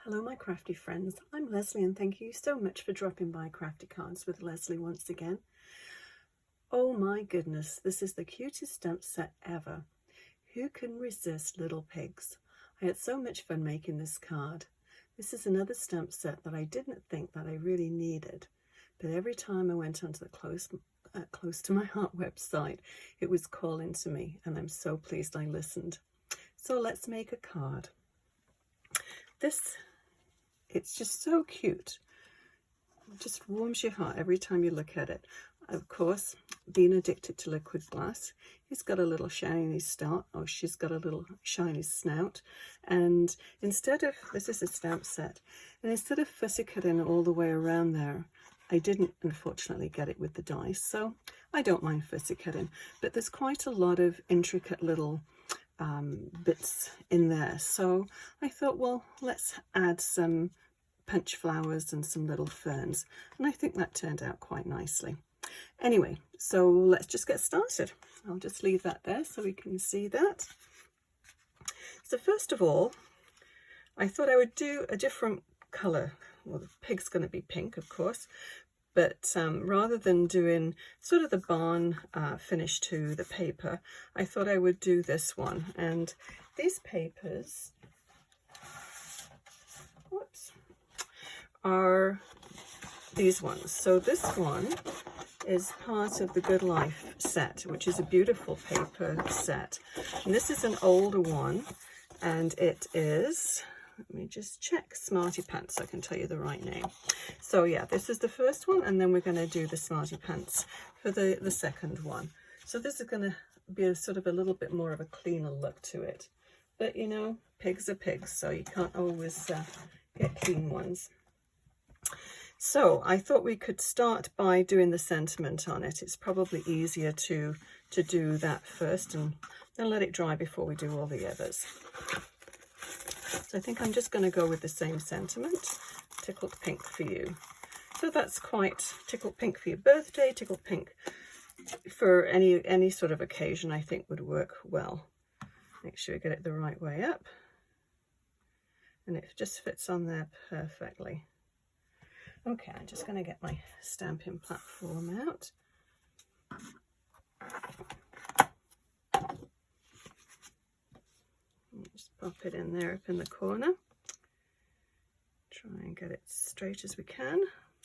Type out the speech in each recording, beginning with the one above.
Hello my crafty friends, I'm Leslie and thank you so much for dropping by Crafty Cards with Leslie once again. Oh my goodness, this is the cutest stamp set ever. Who can resist little pigs? I had so much fun making this card. This is another stamp set that I didn't think that I really needed, but every time I went onto the Close to My Heart website, it was calling to me and I'm so pleased I listened. So let's make a card. It's just so cute. It just warms your heart every time you look at it. Of course, being addicted to liquid glass, he's got a little shiny start, or she's got a little shiny snout. And instead of, this is a stamp set, and instead of fussy cutting all the way around there, I didn't unfortunately get it with the dice, so I don't mind fussy cutting. But there's quite a lot of intricate little bits in there, so I thought, well, let's add some punch flowers and some little ferns, and I think that turned out quite nicely. Anyway, so let's just get started. I'll just leave that there so we can see that. So first of all, I thought I would do a different color. Well, the pig's going to be pink, of course, but rather than doing sort of the barn finish to the paper, I thought I would do this one. And these papers, whoops, are these ones. So this one is part of the Good Life set, which is a beautiful paper set. And this is an older one, and it is, let me just check, Smarty Pants, so I can tell you the right name. So yeah, this is the first one, and then we're going to do the Smarty Pants for the second one. So this is going to be a sort of a little bit more of a cleaner look to it. But you know, pigs are pigs, so you can't always get clean ones. So I thought we could start by doing the sentiment on it. It's probably easier to do that first and then let it dry before we do all the others. So I think I'm just going to go with the same sentiment, tickled pink for you. So that's quite tickled pink for your birthday, tickled pink for any sort of occasion, I think would work well. Make sure you get it the right way up. And it just fits on there perfectly. Okay, I'm just going to get my stamping platform out. Just pop it in there up in the corner. Try and get it straight as we can.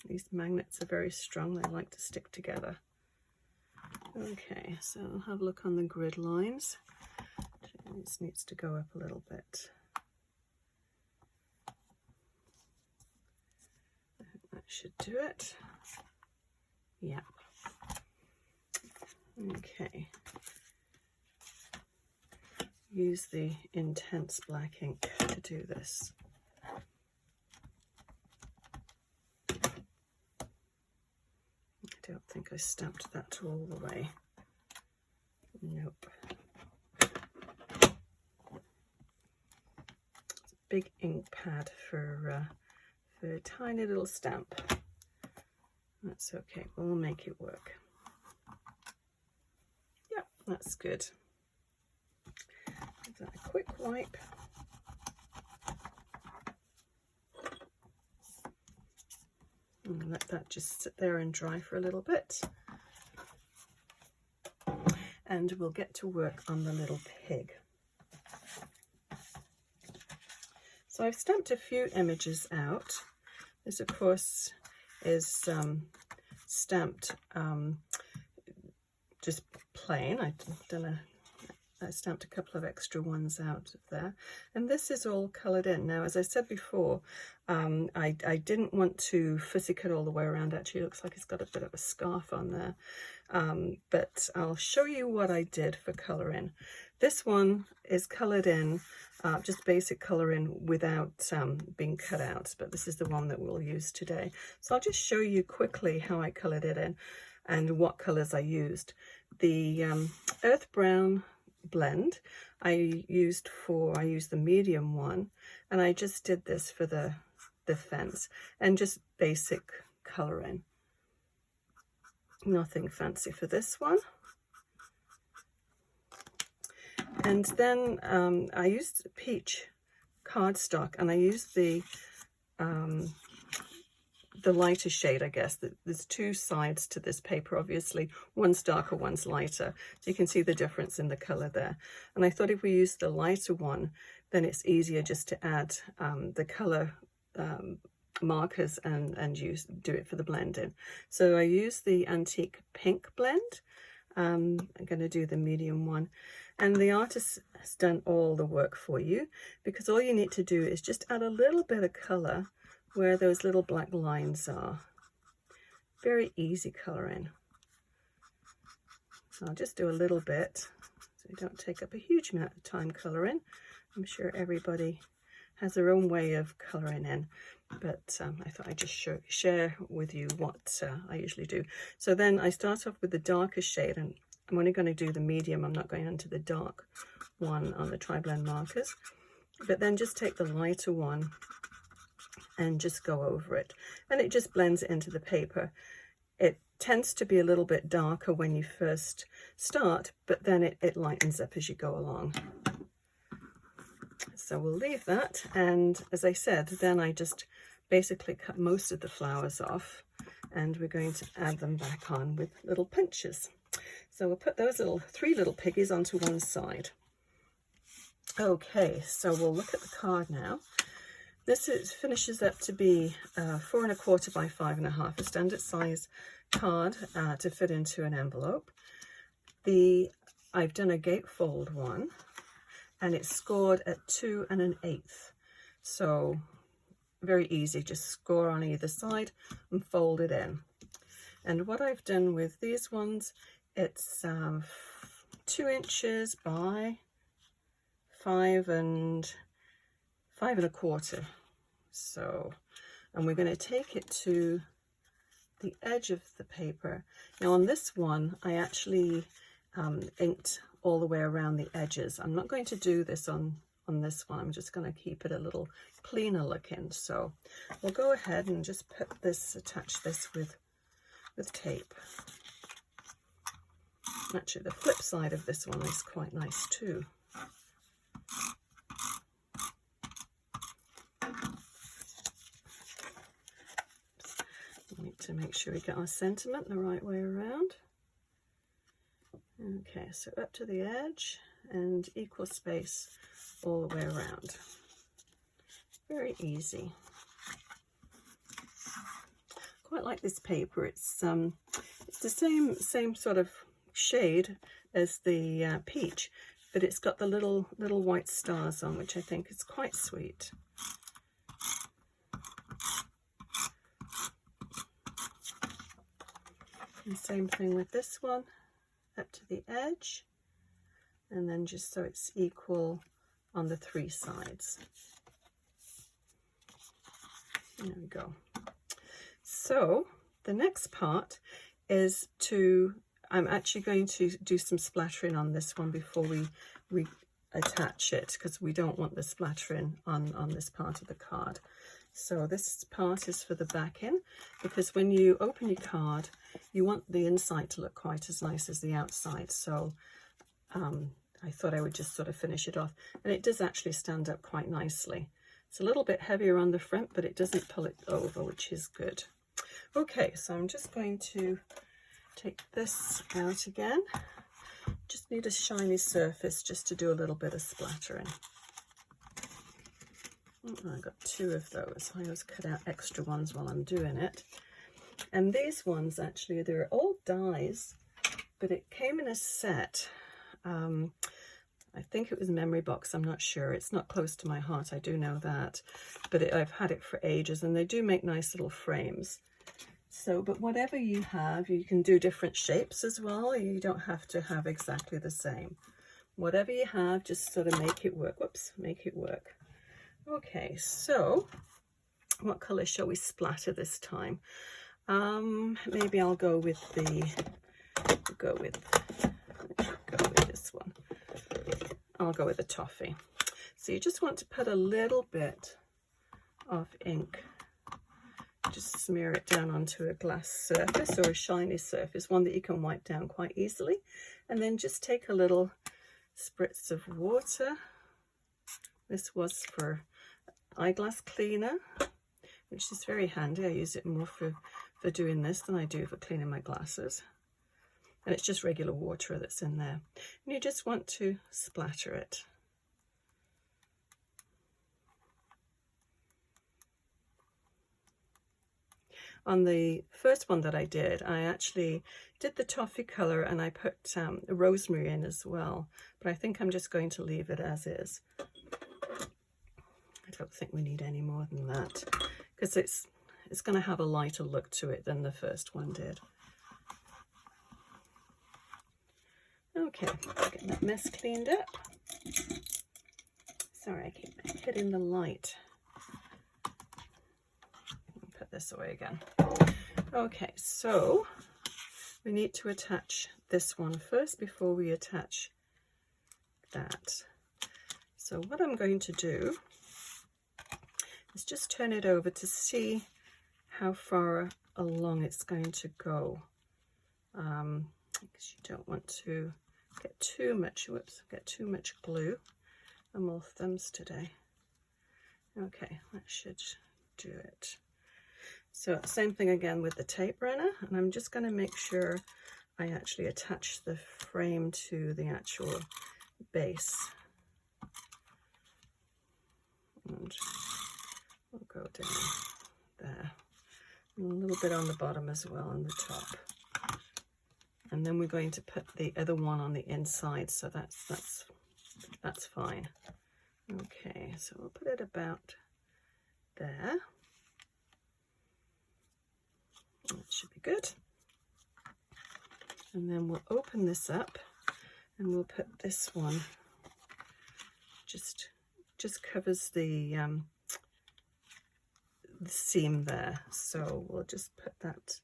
These magnets are very strong, they like to stick together. Okay, so I'll have a look on the grid lines. This needs to go up a little bit. I think that should do it. Yep. Okay. Use the intense black ink to do this. I don't think I stamped that all the way. Nope. It's a big ink pad for a tiny little stamp. That's okay, we'll make it work. Yep, that's good. Give that a quick wipe. And let that just sit there and dry for a little bit. And we'll get to work on the little pig. So I've stamped a few images out. This, of course, is stamped just plain. I stamped a couple of extra ones out of there, and this is all coloured in. Now, as I said before, I didn't want to fussy cut all the way around. Actually, it looks like it's got a bit of a scarf on there, but I'll show you what I did for colouring. This one is coloured in, just basic colouring without being cut out, but this is the one that we'll use today. So I'll just show you quickly how I coloured it in and what colours I used. The earth brown blend I used the medium one, and I just did this for the fence and just basic colouring, nothing fancy for this one. And then I used peach cardstock, and I used the the lighter shade, I guess. There's two sides to this paper, obviously. One's darker, one's lighter. So you can see the difference in the color there. And I thought if we use the lighter one, then it's easier just to add the color markers and do it for the blending. So I use the Antique Pink blend. I'm going to do the medium one. And the artist has done all the work for you, because all you need to do is just add a little bit of color where those little black lines are. Very easy coloring. So I'll just do a little bit so you don't take up a huge amount of time coloring. I'm sure everybody has their own way of coloring in, but I thought I'd just share with you what I usually do. So then I start off with the darker shade, and I'm only going to do the medium. I'm not going into the dark one on the tri-blend markers, but then just take the lighter one and just go over it, and it just blends it into the paper. It tends to be a little bit darker when you first start, but then it lightens up as you go along. So we'll leave that, and as I said, then I just basically cut most of the flowers off, and we're going to add them back on with little pinches. So we'll put those three little piggies onto one side. Okay, so we'll look at the card now. This finishes up to be 4 1/4 by 5 1/2, a standard size card to fit into an envelope. I've done a gatefold one, and it's scored at 2 1/8. So very easy, just score on either side and fold it in. And what I've done with these ones, it's 2 inches by 5 1/4. So, and we're going to take it to the edge of the paper. Now on this one, I actually inked all the way around the edges. I'm not going to do this on this one. I'm just going to keep it a little cleaner looking. So we'll go ahead and just attach this with tape. Actually, the flip side of this one is quite nice too. We need to make sure we get our sentiment the right way around. Okay, so up to the edge and equal space all the way around. Very easy. Quite like this paper. It's the same sort of shade as the peach, but it's got the little white stars on, which I think is quite sweet. And same thing with this one, up to the edge, and then just so it's equal on the 3 sides. There we go. So the next part is I'm actually going to do some splattering on this one before we attach it, because we don't want the splattering on this part of the card. So this part is for the backing, because when you open your card, you want the inside to look quite as nice as the outside. So I thought I would just sort of finish it off, and it does actually stand up quite nicely. It's a little bit heavier on the front, but it doesn't pull it over, which is good. Okay, so I'm just going to take this out again. Just need a shiny surface just to do a little bit of splattering. Oh, I got 2 of those. I always cut out extra ones while I'm doing it. And these ones, actually, they're old dies, but it came in a set. I think it was a memory box, I'm not sure. It's not close to my heart, I do know that. But I've had it for ages, and they do make nice little frames. So, but whatever you have, you can do different shapes as well. You don't have to have exactly the same. Whatever you have, just sort of make it work. Whoops, make it work. Okay, so what colour shall we splatter this time? Maybe I'll go with this one. I'll go with the toffee. So you just want to put a little bit of ink, just smear it down onto a glass surface or a shiny surface, one that you can wipe down quite easily, and then just take a little spritz of water. This was for eyeglass cleaner, which is very handy. I use it more for doing this than I do for cleaning my glasses. And it's just regular water that's in there. And you just want to splatter it. On the first one that I did, I actually did the toffee colour and I put rosemary in as well. But I think I'm just going to leave it as is. I don't think we need any more than that, because it's going to have a lighter look to it than the first one did. Okay, get that mess cleaned up. Sorry, I keep hitting the light. Put this away again. Okay, so we need to attach this one first before we attach that. So what I'm going to do is just turn it over to see how far along it's going to go. Because you don't want to get too much, get too much glue. I'm all thumbs today. Okay, that should do it. So same thing again with the tape runner, and I'm just going to make sure I actually attach the frame to the actual base. And we'll go down there. And a little bit on the bottom as well, on the top. And then we're going to put the other one on the inside, so that's fine. Okay, so we'll put it about there. That should be good. And then we'll open this up and we'll put this one, just covers the seam there. So we'll just put that,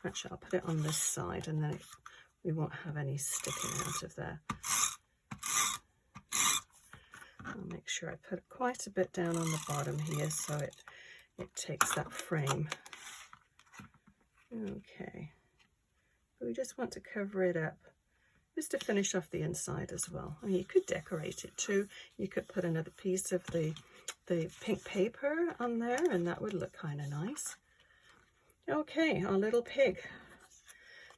actually I'll put it on this side, and then we won't have any sticking out of there. I'll make sure I put quite a bit down on the bottom here so it takes that frame. Okay, but we just want to cover it up just to finish off the inside as well. I mean, you could decorate it too. You could put another piece of the pink paper on there, and that would look kind of nice. Okay, our little pig.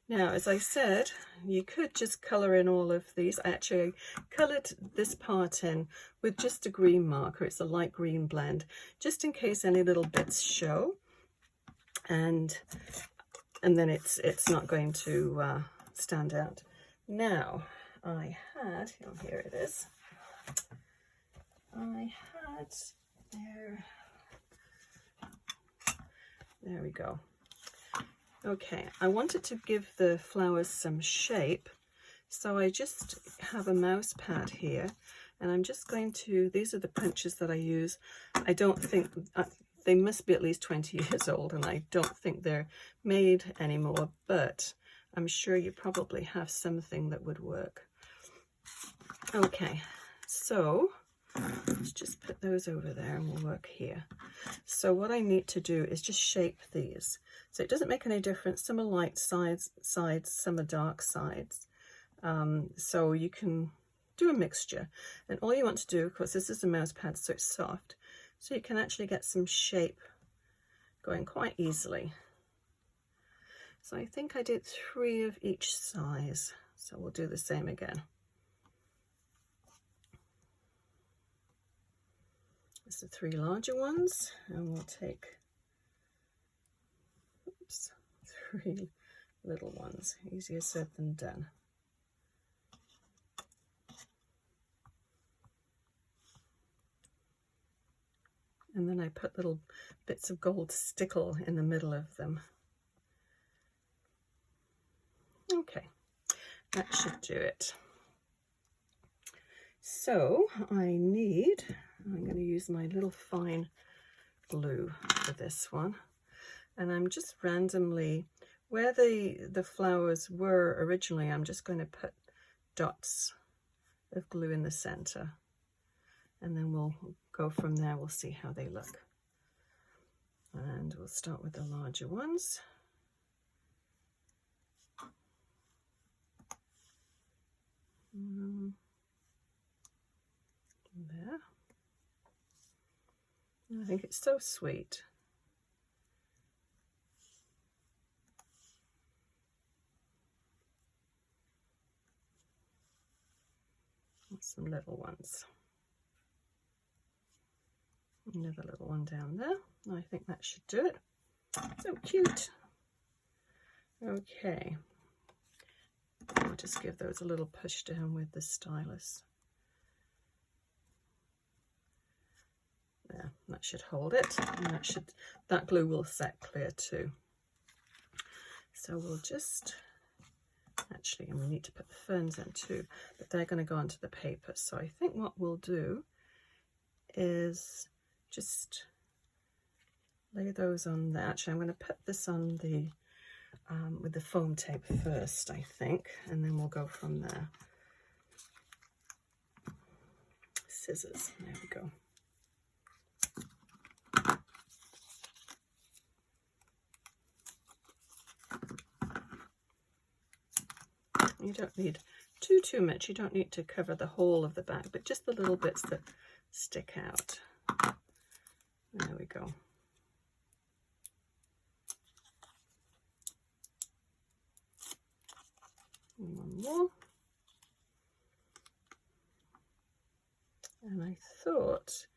Now, as I said, you could just colour in all of these. I actually coloured this part in with just a green marker. It's a light green blend, just in case any little bits show. And then it's not going to stand out. Now, I had, oh, here it is. I had, there we go. Okay, I wanted to give the flowers some shape, so I just have a mouse pad here, and I'm just going to, these are the punches that I use. I don't think, they must be at least 20 years old, and I don't think they're made anymore, but I'm sure you probably have something that would work. Okay, so let's just put those over there and we'll work here. So what I need to do is just shape these. So it doesn't make any difference. Some are light sides, some are dark sides. So you can do a mixture. And all you want to do, of course, this is a mouse pad, so it's soft. So you can actually get some shape going quite easily. So I think I did 3 of each size. So we'll do the same again. It's the 3 larger ones, and we'll take 3 little ones. Easier said than done. And then I put little bits of gold stickle in the middle of them. Okay, that should do it. So I'm going to use my little fine glue for this one, and I'm just randomly, where the flowers were originally, I'm just going to put dots of glue in the center, and then we'll go from there. We'll see how they look, and we'll start with the larger ones. There. I think it's so sweet. some little ones. Another little one down there. I think that should do it. So cute. Okay. I'll just give those a little push down with the stylus. There, that should hold it, and that glue will set clear too. So we'll just, actually, and we need to put the ferns in too, but they're going to go onto the paper. So I think what we'll do is just lay those on there. Actually, I'm going to put this on the with the foam tape first, I think, and then we'll go from there. Scissors, there we go. You don't need too much. You don't need to cover the whole of the back, but just the little bits that stick out. There we go. And one more. And I thought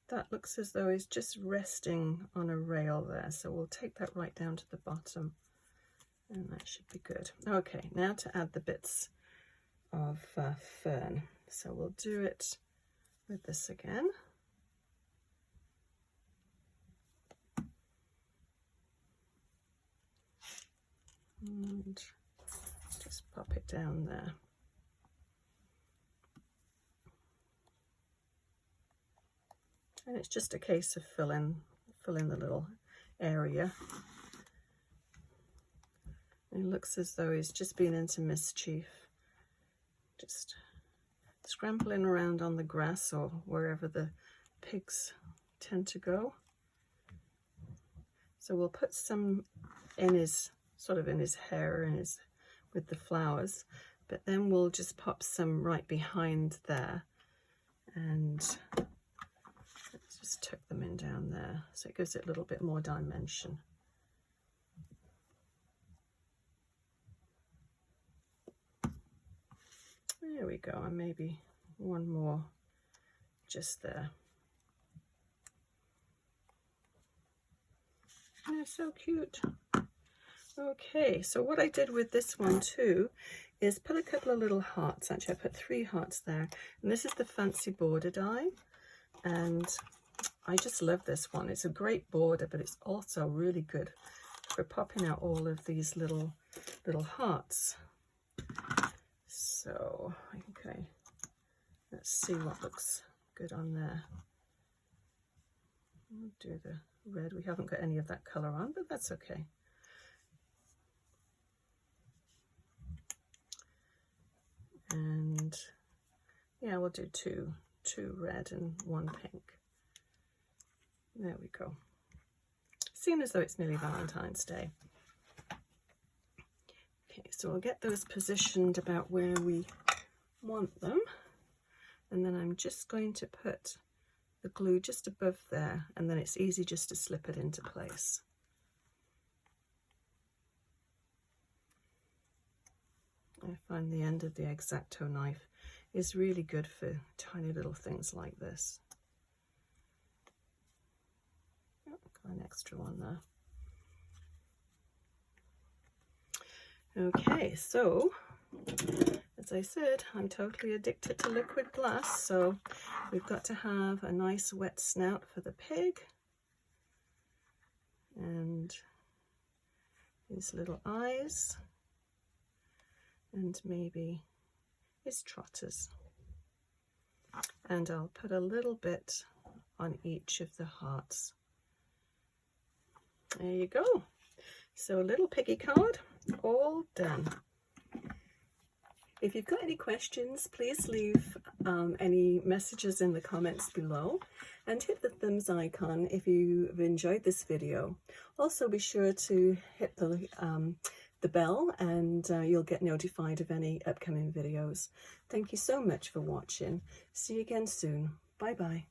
that looks as though it's just resting on a rail there. So we'll take that right down to the bottom. And that should be good. Okay, now to add the bits of fern. So we'll do it with this again. And just pop it down there. And it's just a case of fill in the little area. It looks as though he's just been into mischief, just scrambling around on the grass or wherever the pigs tend to go. So we'll put some in his, sort of in his hair and with the flowers, but then we'll just pop some right behind there, and let's just tuck them in down there so it gives it a little bit more dimension. There we go, and maybe one more just there. They're so cute. Okay, so what I did with this one too is put a couple of little hearts. Actually, I put 3 hearts there, and this is the fancy border die, and I just love this one. It's a great border, but it's also really good for popping out all of these little hearts. So, okay, let's see what looks good on there. We'll do the red. We haven't got any of that colour on, but that's okay. And yeah, we'll do two red and 1 pink. There we go. Seeing as though it's nearly Valentine's Day. Okay, so we'll get those positioned about where we want them, and then I'm just going to put the glue just above there, and then it's easy just to slip it into place. I find the end of the X-Acto knife is really good for tiny little things like this. Oh, got an extra one there. Okay, so as I said, I'm totally addicted to liquid glass, so we've got to have a nice wet snout for the pig, and his little eyes, and maybe his trotters. And I'll put a little bit on each of the hearts. There you go. So a little piggy card, all done. If you've got any questions, please leave any messages in the comments below, and hit the thumbs icon if you've enjoyed this video. Also be sure to hit the bell, and you'll get notified of any upcoming videos. Thank you so much for watching. See you again soon. Bye bye.